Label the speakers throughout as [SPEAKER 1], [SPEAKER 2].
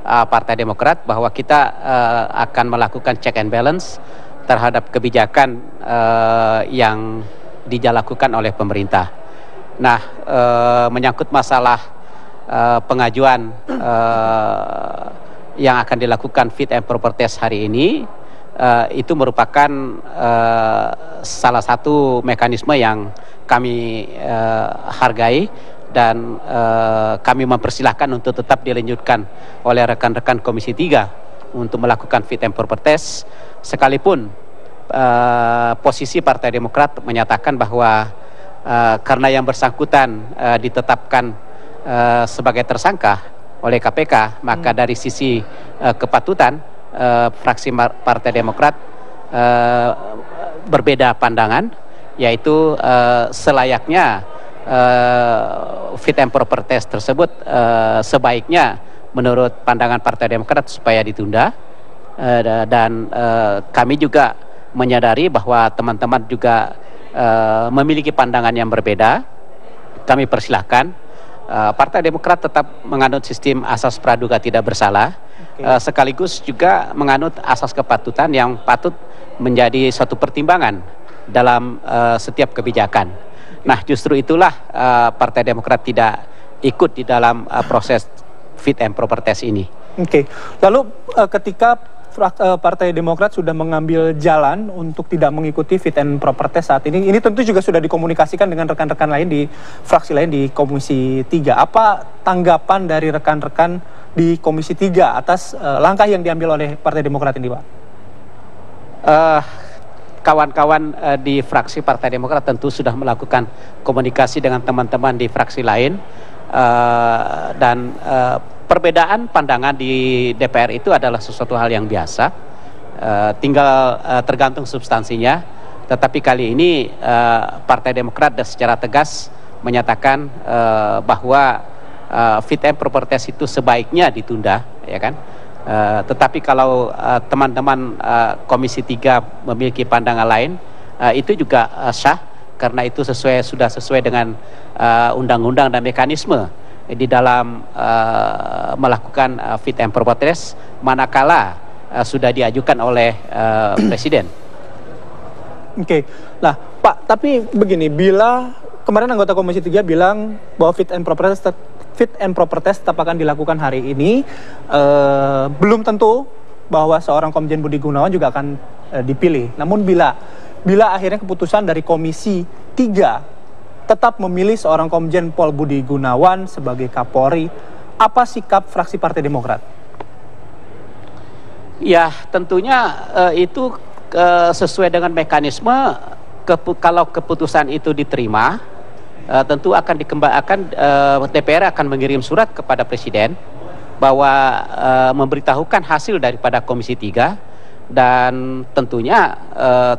[SPEAKER 1] Partai Demokrat bahwa kita akan melakukan check and balance terhadap kebijakan yang dilakukan oleh pemerintah. Nah, menyangkut masalah pengajuan yang akan dilakukan fit and proper test hari ini, itu merupakan salah satu mekanisme yang kami hargai dan kami mempersilahkan untuk tetap dilanjutkan oleh rekan-rekan Komisi 3 untuk melakukan fit and proper test, sekalipun posisi Partai Demokrat menyatakan bahwa karena yang bersangkutan ditetapkan sebagai tersangka oleh KPK, maka dari sisi kepatutan fraksi Partai Demokrat berbeda pandangan, yaitu selayaknya fit and proper test tersebut sebaiknya menurut pandangan Partai Demokrat supaya ditunda, dan kami juga menyadari bahwa teman-teman juga memiliki pandangan yang berbeda. Kami persilahkan. Partai Demokrat tetap menganut sistem asas praduga tidak bersalah, sekaligus juga menganut asas kepatutan yang patut menjadi suatu pertimbangan dalam setiap kebijakan. Nah, justru itulah Partai Demokrat tidak ikut di dalam proses fit and proper test ini. Oke.
[SPEAKER 2] Lalu ketika Partai Demokrat sudah mengambil jalan untuk tidak mengikuti fit and proper test saat ini tentu juga sudah dikomunikasikan dengan rekan-rekan lain di fraksi lain di Komisi 3. Apa tanggapan dari rekan-rekan di Komisi 3 atas langkah yang diambil oleh Partai Demokrat ini, Pak?
[SPEAKER 1] Kawan-kawan di fraksi Partai Demokrat tentu sudah melakukan komunikasi dengan teman-teman di fraksi lain, dan perbedaan pandangan di DPR itu adalah sesuatu hal yang biasa, tinggal tergantung substansinya. Tetapi kali ini Partai Demokrat secara tegas menyatakan bahwa fit and proper test itu sebaiknya ditunda, ya kan? Tetapi kalau teman-teman Komisi 3 memiliki pandangan lain, itu juga sah, karena itu sudah sesuai dengan undang-undang dan mekanisme di dalam melakukan fit and proper test manakala sudah diajukan oleh Presiden.
[SPEAKER 2] Oke. Nah, Pak, tapi begini, bila kemarin anggota Komisi 3 bilang bahwa fit and proper test tetap akan dilakukan hari ini, belum tentu bahwa seorang Komjen Budi Gunawan juga akan dipilih. Namun bila akhirnya keputusan dari Komisi 3 tetap memilih seorang Komjen Pol Budi Gunawan sebagai Kapolri, apa sikap fraksi Partai Demokrat?
[SPEAKER 1] Ya, tentunya itu sesuai dengan mekanisme. Kalau keputusan itu diterima, tentu akan DPR akan mengirim surat kepada Presiden bahwa memberitahukan hasil daripada Komisi 3, dan tentunya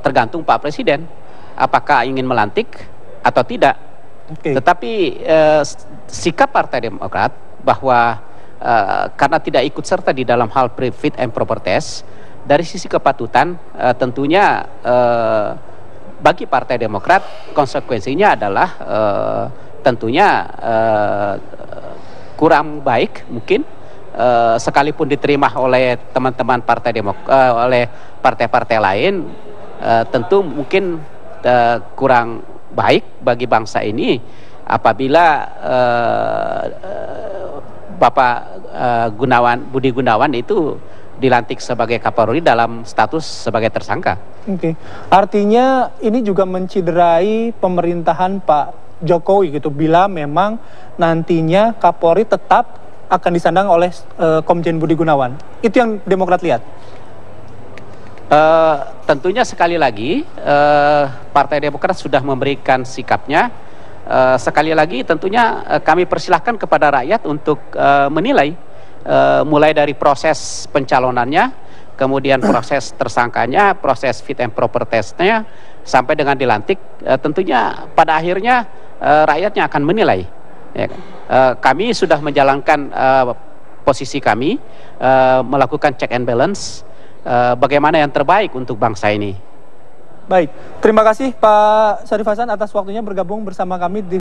[SPEAKER 1] tergantung Pak Presiden apakah ingin melantik atau tidak. Tetapi sikap Partai Demokrat bahwa karena tidak ikut serta di dalam hal fit and proper test, dari sisi kepatutan tentunya bagi Partai Demokrat konsekuensinya adalah tentunya kurang baik mungkin, sekalipun diterima oleh teman-teman Partai Demokrat, oleh partai-partai lain, tentu mungkin kurang baik bagi bangsa ini apabila Bapak Budi Gunawan itu dilantik sebagai Kapolri dalam status sebagai tersangka.
[SPEAKER 2] Oke. Artinya ini juga menciderai pemerintahan Pak Jokowi gitu, bila memang nantinya Kapolri tetap akan disandang oleh Komjen Budi Gunawan. Itu yang Demokrat lihat?
[SPEAKER 1] Tentunya sekali lagi Partai Demokrat sudah memberikan sikapnya. Sekali lagi tentunya kami persilahkan kepada rakyat untuk menilai, mulai dari proses pencalonannya, kemudian proses tersangkanya, proses fit and proper testnya, sampai dengan dilantik. Tentunya pada akhirnya rakyatnya akan menilai, ya kan? Kami sudah menjalankan posisi kami, melakukan check and balance, bagaimana yang terbaik untuk bangsa ini.
[SPEAKER 2] Baik, terima kasih Pak Syarif Hasan atas waktunya bergabung bersama kami di